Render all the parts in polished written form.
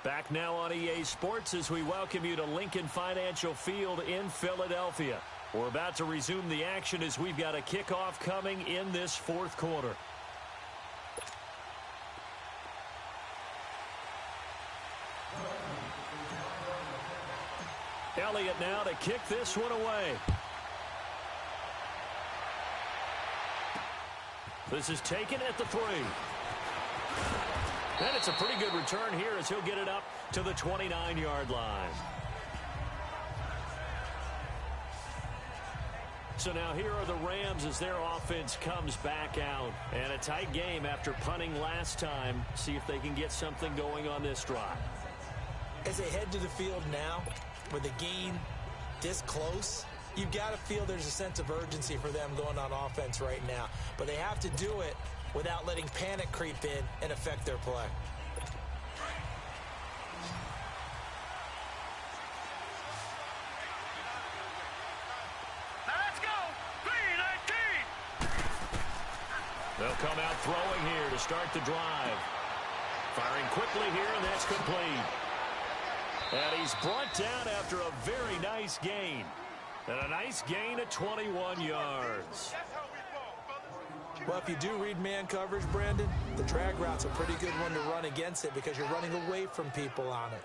Back now on EA Sports as we welcome you to Lincoln Financial Field in Philadelphia. We're about to resume the action as we've got a kickoff coming in this fourth quarter. Elliott now to kick this one away. This is taken at the 3. And it's a pretty good return here as he'll get it up to the 29-yard line. So now here are the Rams as their offense comes back out. And a tight game after punting last time. See if they can get something going on this drive. As they head to the field now, with a gain this close, you've got to feel there's a sense of urgency for them going on offense right now. But they have to do it without letting panic creep in and affect their play. Now let's go! 3-19! They'll come out throwing here to start the drive. Firing quickly here, and that's complete. And he's brought down after a very nice gain. And a nice gain at 21 yards. Well, if you do read man coverage, Brandon, the drag route's a pretty good one to run against it because you're running away from people on it.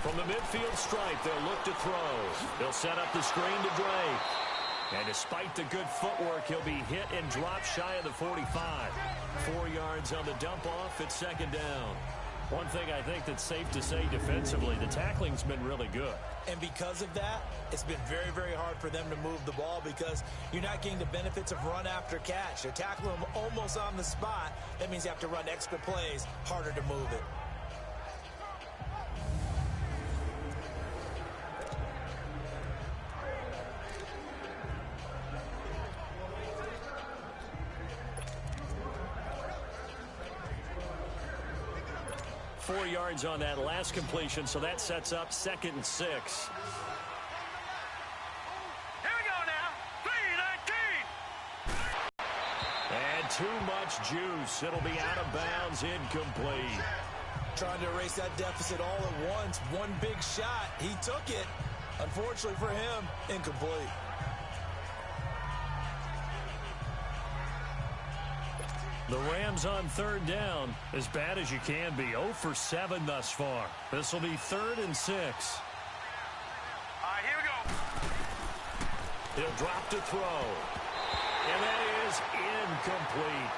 From the midfield stripe, they'll look to throw. They'll set up the screen to Drake. And despite the good footwork, he'll be hit and dropped shy of the 45. 4 yards on the dump-off at second down. One thing I think that's safe to say defensively, the tackling's been really good. And because of that, it's been very, very hard for them to move the ball because you're not getting the benefits of run after catch. They're tackling them almost on the spot. That means you have to run extra plays, harder to move it. Four yards on that last completion, so that sets up 2nd and 6. Here we go now. 3-19. And too much juice. It'll be out of bounds, incomplete. Trying to erase that deficit all at once. One big shot. He took it. Unfortunately for him, incomplete. The Rams on 3rd down, as bad as you can be. 0 for 7 thus far. This will be 3rd and 6. All right, here we go. He'll drop to throw. And that is incomplete.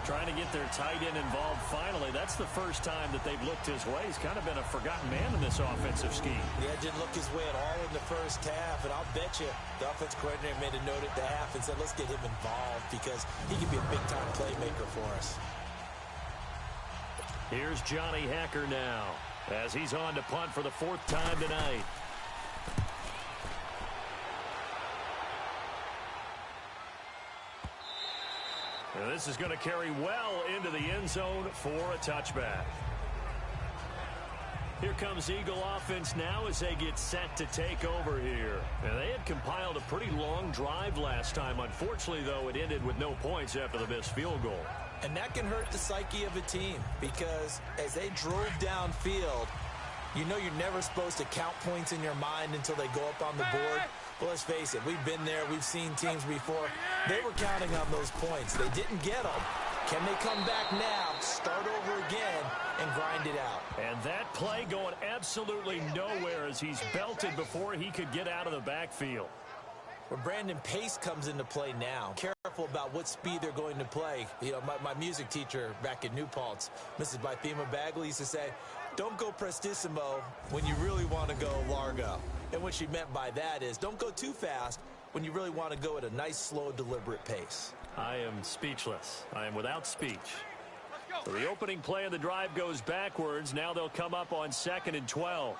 Trying to get their tight end involved finally. That's the first time that they've looked his way. He's kind of been a forgotten man in this offensive scheme. Yeah, didn't look his way at all in the first half. And I'll bet you the offense coordinator made a note at the half and said, let's get him involved because he can be a big-time playmaker for us. Here's Johnny Hacker now as he's on to punt for the 4th time tonight. And this is going to carry well into the end zone for a touchback. Here comes Eagle offense now as they get set to take over here. And they had compiled a pretty long drive last time. Unfortunately, though, it ended with no points after the missed field goal. And that can hurt the psyche of a team because as they drove downfield, you know you're never supposed to count points in your mind until they go up on the board. Well, let's face it, we've been there. We've seen teams before. They were counting on those points. They didn't get them. Can they come back now, start over again, and grind it out? And that play going absolutely nowhere as he's belted before he could get out of the backfield. Where Brandon Pace comes into play now. Careful about what speed they're going to play. You know, my music teacher back in New Paltz, Mrs. Bythema Bagley, used to say, don't go prestissimo when you really want to go largo. And what she meant by that is don't go too fast when you really want to go at a nice, slow, deliberate pace. I am speechless. I am without speech. So the opening play of the drive goes backwards. Now they'll come up on 2nd and 12.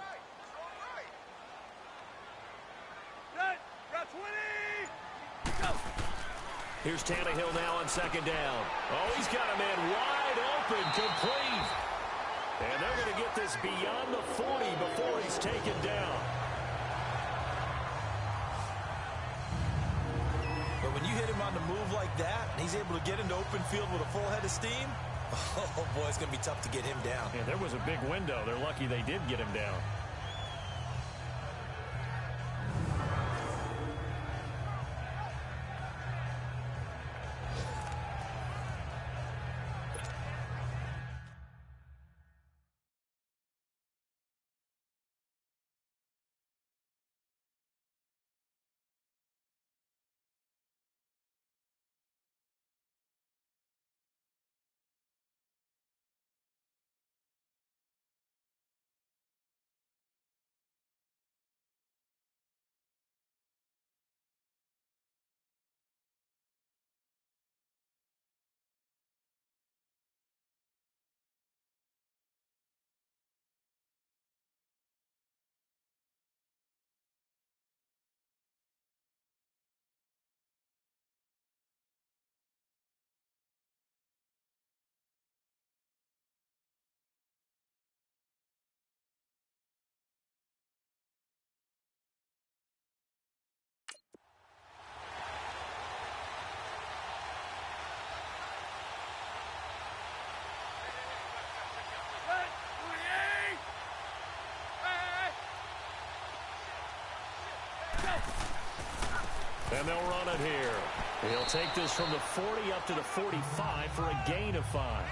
Here's Tannehill now on 2nd down. Oh, he's got a man wide open, complete. And they're going to get this beyond the 40 before he's taken down. But when you hit him on the move like that, and he's able to get into open field with a full head of steam, oh, boy, it's going to be tough to get him down. Yeah, there was a big window. They're lucky they did get him down. And they'll run it here. He'll take this from the 40 up to the 45 for a gain of 5.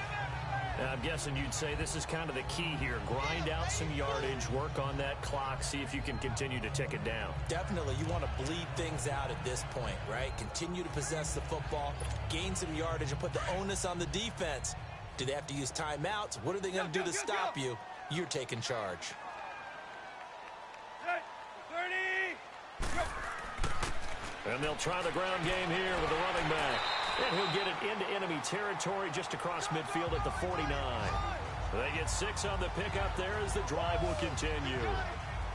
Now, I'm guessing you'd say this is kind of the key here. Grind out some yardage, work on that clock, see if you can continue to tick it down. Definitely. You want to bleed things out at this point, right? Continue to possess the football, gain some yardage, and put the onus on the defense. Do they have to use timeouts? What are they going to do to stop you? You're taking charge. 30. Go. And they'll try the ground game here with the running back. And he'll get it into enemy territory just across midfield at the 49. They get 6 on the pickup there as the drive will continue.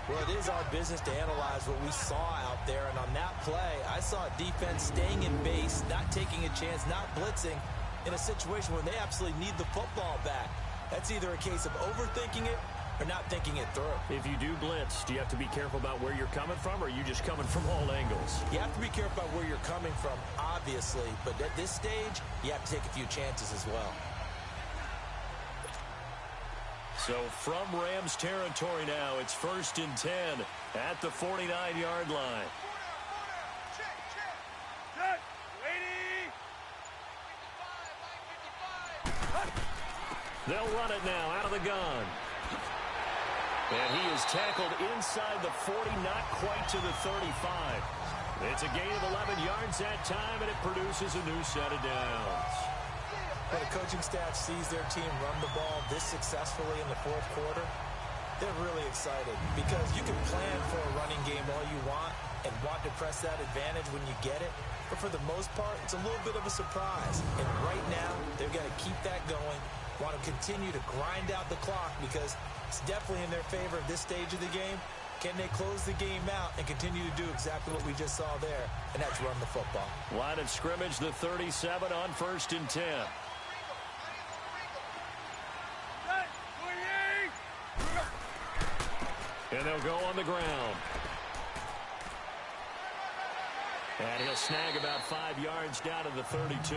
Well, it is our business to analyze what we saw out there. And on that play, I saw a defense staying in base, not taking a chance, not blitzing in a situation where they absolutely need the football back. That's either a case of overthinking it or not thinking it through. If you do blitz, do you have to be careful about where you're coming from, or are you just coming from all angles? You have to be careful about where you're coming from, obviously, but at this stage, you have to take a few chances as well. So from Rams territory now, it's 1st and 10 at the 49-yard line. They'll run it now out of the gun. And he is tackled inside the 40, not quite to the 35. It's a gain of 11 yards that time, and it produces a new set of downs. When a coaching staff sees their team run the ball this successfully in the fourth quarter, they're really excited because you can plan for a running game all you want and want to press that advantage when you get it. But for the most part, it's a little bit of a surprise. And right now, they've got to keep that going, want to continue to grind out the clock because it's definitely in their favor at this stage of the game. Can they close the game out and continue to do exactly what we just saw there, and that's run the football. Line of scrimmage, the 37 on 1st and 10. And they'll go on the ground. And he'll snag about 5 yards down to the 32.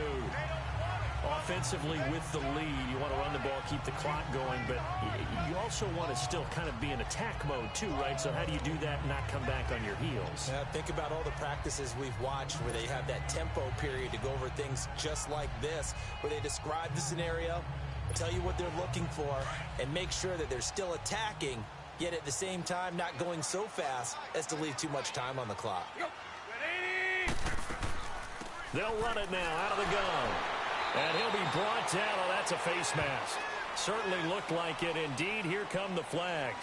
Offensively with the lead, you want to run the ball, keep the clock going, but you also want to still kind of be in attack mode too, right? So how do you do that and not come back on your heels? Yeah, think about all the practices we've watched where they have that tempo period to go over things just like this, where they describe the scenario, tell you what they're looking for, and make sure that they're still attacking, yet at the same time not going so fast as to leave too much time on the clock. They'll run it now out of the gun. And he'll be brought down. Oh, that's a face mask. Certainly looked like it. Indeed, here come the flags.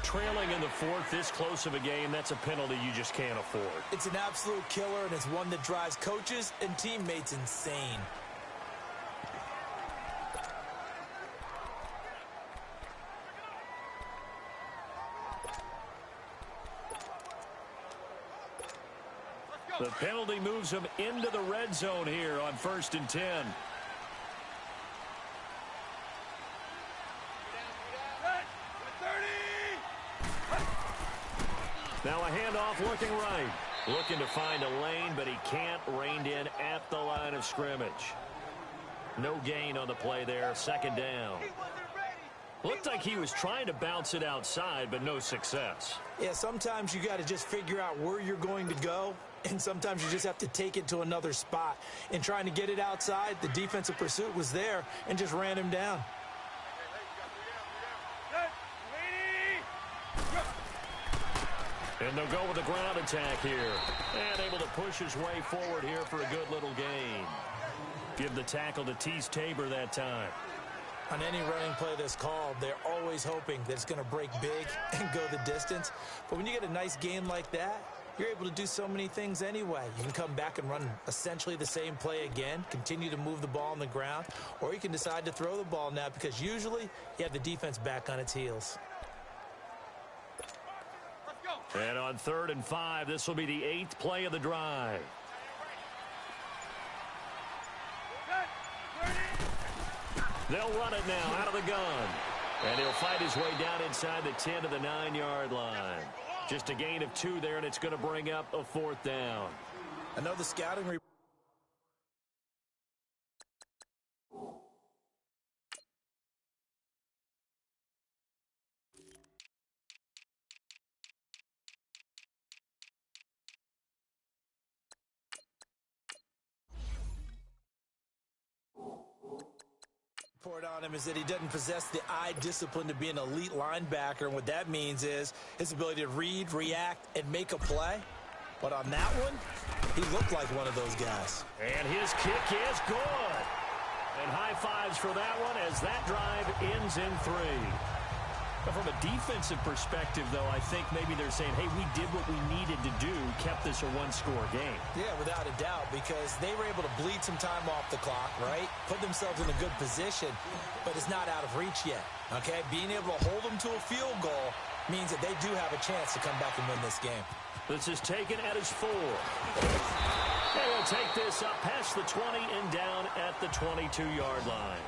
Trailing in the fourth, this close of a game, that's a penalty you just can't afford. It's an absolute killer, and it's one that drives coaches and teammates insane. The penalty moves him into the red zone here on 1st and 10. Now a handoff looking right. Looking to find a lane, but he can't. Reined in at the line of scrimmage. No gain on the play there. 2nd down. Looked like he was trying to bounce it outside, but no success. Yeah, sometimes you got to just figure out where you're going to go, and sometimes you just have to take it to another spot. In trying to get it outside, the defensive pursuit was there and just ran him down. And they'll go with a ground attack here. And able to push his way forward here for a good little gain. Give the tackle to Tease Tabor that time. On any running play that's called, they're always hoping that it's going to break big and go the distance. But when you get a nice gain like that, you're able to do so many things anyway. You can come back and run essentially the same play again, continue to move the ball on the ground, or you can decide to throw the ball now because usually you have the defense back on its heels. And on 3rd and 5, this will be the 8th play of the drive. They'll run it now out of the gun. And he'll fight his way down inside the 10 to the 9-yard line. Just a gain of 2 there, and it's going to bring up a 4th down. I know the scouting report. On him is that he doesn't possess the eye discipline to be an elite linebacker, and what that means is his ability to read, react, and make a play. But on that one, he looked like one of those guys. And his kick is good. And high fives for that one as that drive ends in 3. But from a defensive perspective, though, I think maybe they're saying, hey, we did what we needed to do, kept this a one-score game. Yeah, without a doubt, because they were able to bleed some time off the clock, right? Put themselves in a good position, but it's not out of reach yet, okay? Being able to hold them to a field goal means that they do have a chance to come back and win this game. This is taken at his 4. They will take this up past the 20 and down at the 22-yard line.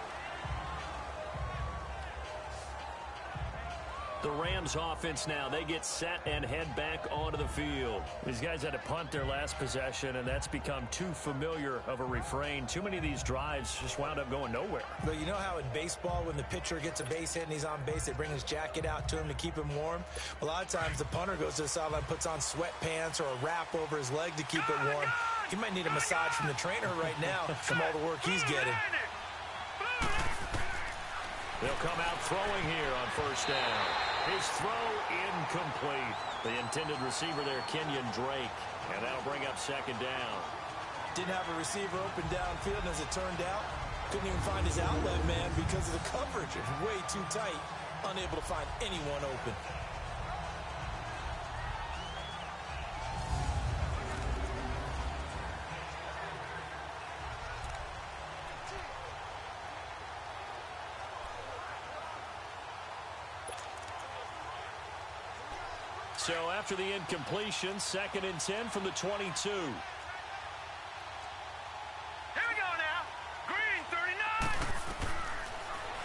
The Rams offense now, they get set and head back onto the field. These guys had to punt their last possession, and that's become too familiar of a refrain. Too many of these drives just wound up going nowhere. But you know how in baseball, when the pitcher gets a base hit and he's on base, they bring his jacket out to him to keep him warm? A lot of times the punter goes to the sideline, puts on sweatpants or a wrap over his leg to keep it warm. He might need a massage from the trainer right now from all the work he's getting. They'll come out throwing here on 1st down. His throw incomplete. The intended receiver there, Kenyon Drake. And that'll bring up second down. Didn't have a receiver open downfield, and as it turned out, couldn't even find his outlet man because of the coverage. It was way too tight, unable to find anyone open. So after the incompletion, 2nd and 10 from the 22.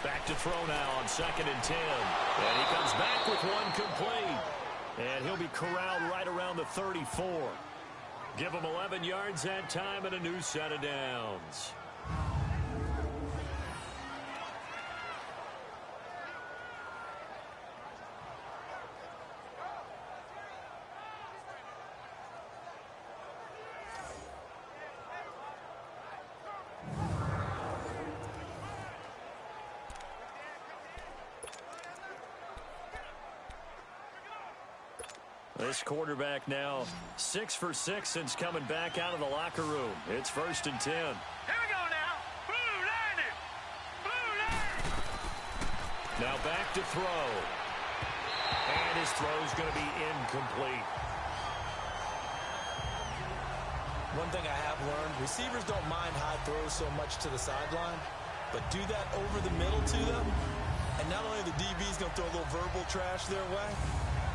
Back to throw now on 2nd and 10. And he comes back with one complete. And he'll be corralled right around the 34. Give him 11 yards that time and a new set of downs. This quarterback now 6 for 6 since coming back out of the locker room. It's 1st and 10. Here we go now. Blue line it. Blue line. Now back to throw. And his throw's going to be incomplete. One thing I have learned, receivers don't mind high throws so much to the sideline, but do that over the middle to them, and not only the DB's going to throw a little verbal trash their way,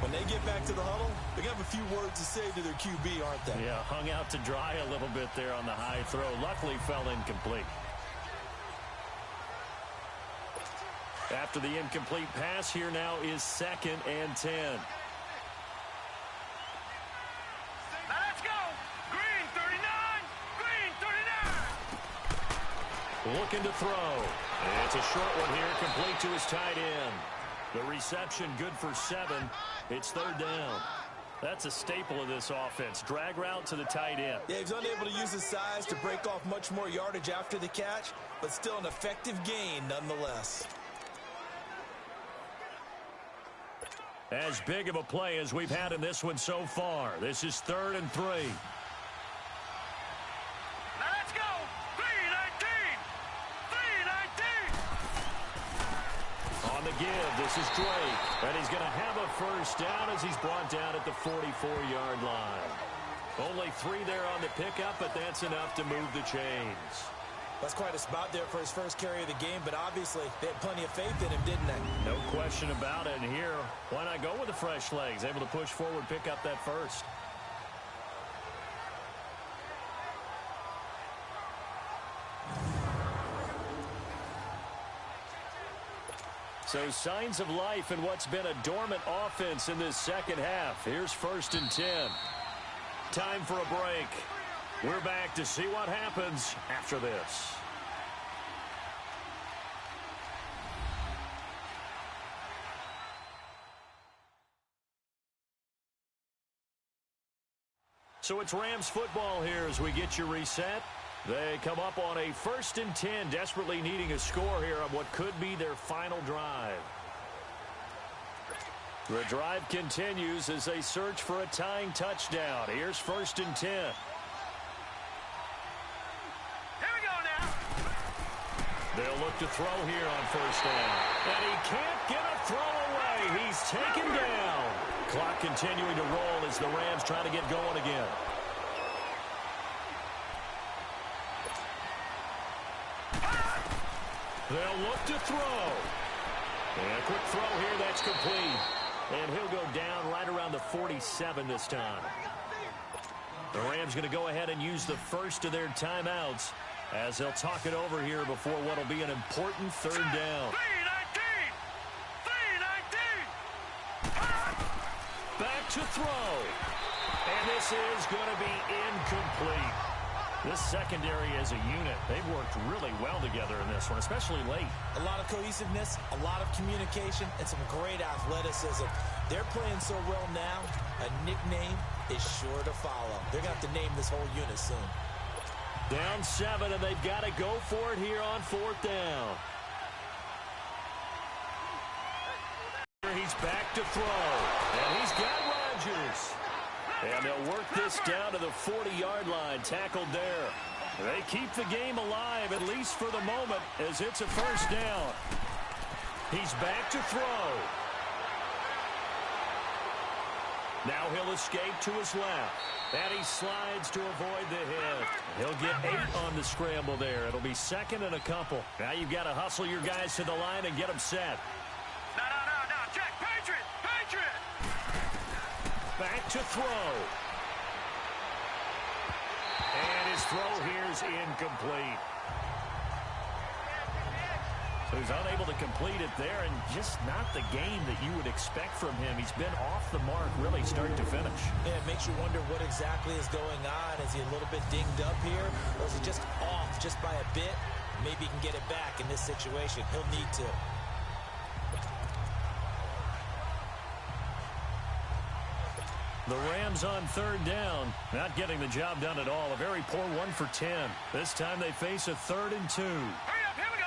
when they get back to the huddle, they're going to have a few words to say to their QB, aren't they? Yeah, hung out to dry a little bit there on the high throw. Luckily fell incomplete. After the incomplete pass, here now is 2nd and 10. Now let's go. Green 39. Green 39. Looking to throw. It's a short one here, complete to his tight end. The reception good for 7. It's 3rd down. That's a staple of this offense. Drag route to the tight end. Yeah, he's unable to use his size to break off much more yardage after the catch, but still an effective gain nonetheless. As big of a play as we've had in this one so far. This is 3rd and 3. Now let's go. 319. 319. On the give, this is Drake. And he's going to have a first down as he's brought down at the 44-yard line. Only 3 there on the pickup, but that's enough to move the chains. That's quite a spot there for his first carry of the game, but obviously they had plenty of faith in him, didn't they? No question about it. And here, why not go with the fresh legs? Able to push forward, pick up that first. So signs of life in what's been a dormant offense in this second half. Here's 1st and 10. Time for a break. We're back to see what happens after this. So it's Rams football here as we get you reset. They come up on a 1st and 10, desperately needing a score here on what could be their final drive. The drive continues as they search for a tying touchdown. Here's 1st and 10. Here we go now. They'll look to throw here on 1st down. And he can't get a throw away. He's taken down. Clock continuing to roll as the Rams try to get going again. They'll look to throw. And a quick throw here, that's complete. And he'll go down right around the 47 this time. The Rams going to go ahead and use the first of their timeouts as they'll talk it over here before what will be an important 3rd down. 319. Back to throw. And this is going to be incomplete. This secondary as a unit, they've worked really well together in this one, especially late. A lot of cohesiveness, a lot of communication, and some great athleticism. They're playing so well now, a nickname is sure to follow. They're going to have to name this whole unit soon. Down 7, and they've got to go for it here on 4th down. He's back to throw. And he's got Rodgers. And they'll work this down to the 40-yard line, tackled there. They keep the game alive, at least for the moment, as it's a first down. He's back to throw. Now he'll escape to his left. And he slides to avoid the hit. He'll get 8 on the scramble there. It'll be second and a couple. Now you've got to hustle your guys to the line and get them set. No. Check. Patriot. Back to throw. And his throw here's incomplete. So he's unable to complete it there, and just not the game that you would expect from him. He's been off the mark really start to finish. Yeah, it makes you wonder what exactly is going on. Is he a little bit dinged up here, or is he just off just by a bit? Maybe he can get it back in this situation. He'll need to. The Rams on third down, not getting the job done at all. A very poor 1 for 10. This time they face a 3rd and 2. Hurry up, here we go.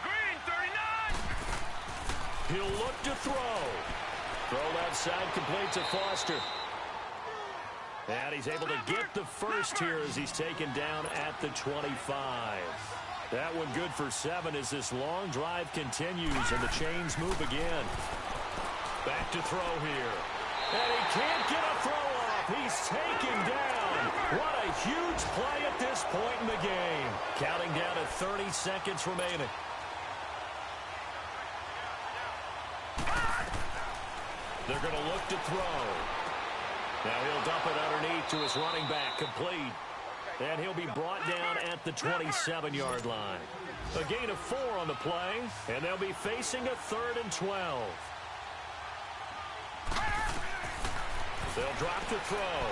Green, 39. He'll look to throw. Throw outside, complete to Foster. And he's able to get the first here as he's taken down at the 25. That one good for 7 as this long drive continues and the chains move again. Back to throw here. And he can't get a throw off. He's taken down. What a huge play at this point in the game. Counting down at 30 seconds remaining. They're going to look to throw. Now he'll dump it underneath to his running back, complete. And he'll be brought down at the 27-yard line. A gain of 4 on the play, and they'll be facing a 3rd and 12. They'll drop to throw.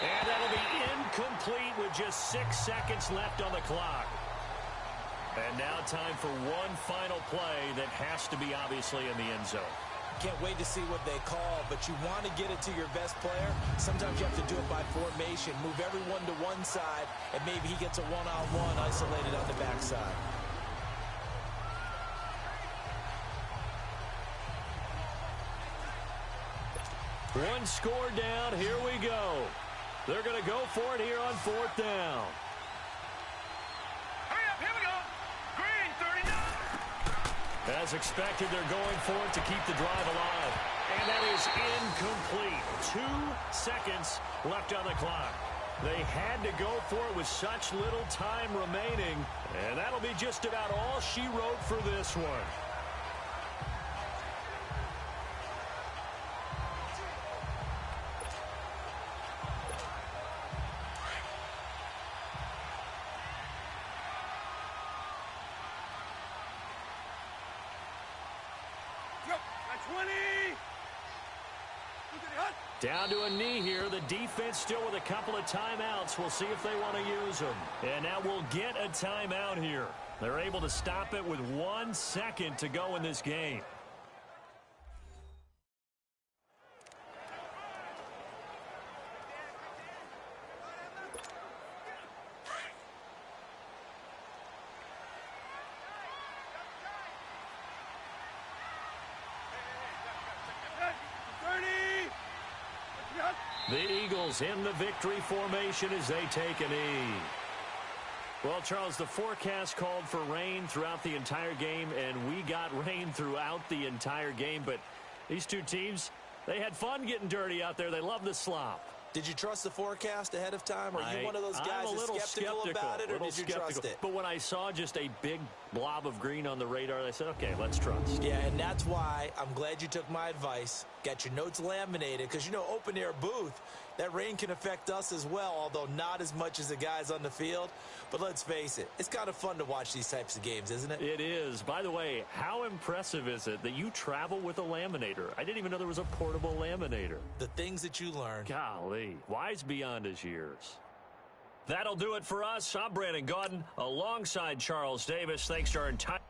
And that'll be incomplete with just 6 seconds left on the clock. And now time for one final play that has to be obviously in the end zone. Can't wait to see what they call, but you want to get it to your best player. Sometimes you have to do it by formation. Move everyone to one side, and maybe he gets a one-on-one isolated on the backside. One score down. Here we go. They're going to go for it here on 4th down. Hurry up, here we go. Green, 39. As expected, they're going for it to keep the drive alive. And that is incomplete. 2 seconds left on the clock. They had to go for it with such little time remaining. And that'll be just about all she wrote for this one. Down to a knee here. The defense still with a couple of timeouts. We'll see if they want to use them. And now we'll get a timeout here. They're able to stop it with 1 second to go in this game. The Eagles in the victory formation as they take a knee. Well, Charles, the forecast called for rain throughout the entire game, and we got rain throughout the entire game. But these two teams, they had fun getting dirty out there. They love the slop. Did you trust the forecast ahead of time? Are you one of those guys that's skeptical about it, or did you trust it? But when I saw just a big blob of green on the radar, I said, okay, let's trust. Yeah, and that's why I'm glad you took my advice. Got your notes laminated, because, you know, open-air booth, that rain can affect us as well, although not as much as the guys on the field. But let's face it, it's kind of fun to watch these types of games, isn't it? It is. By the way, how impressive is it that you travel with a laminator? I didn't even know there was a portable laminator. The things that you learn. Golly, wise beyond his years. That'll do it for us. I'm Brandon Gaudin alongside Charles Davis. Thanks to our entire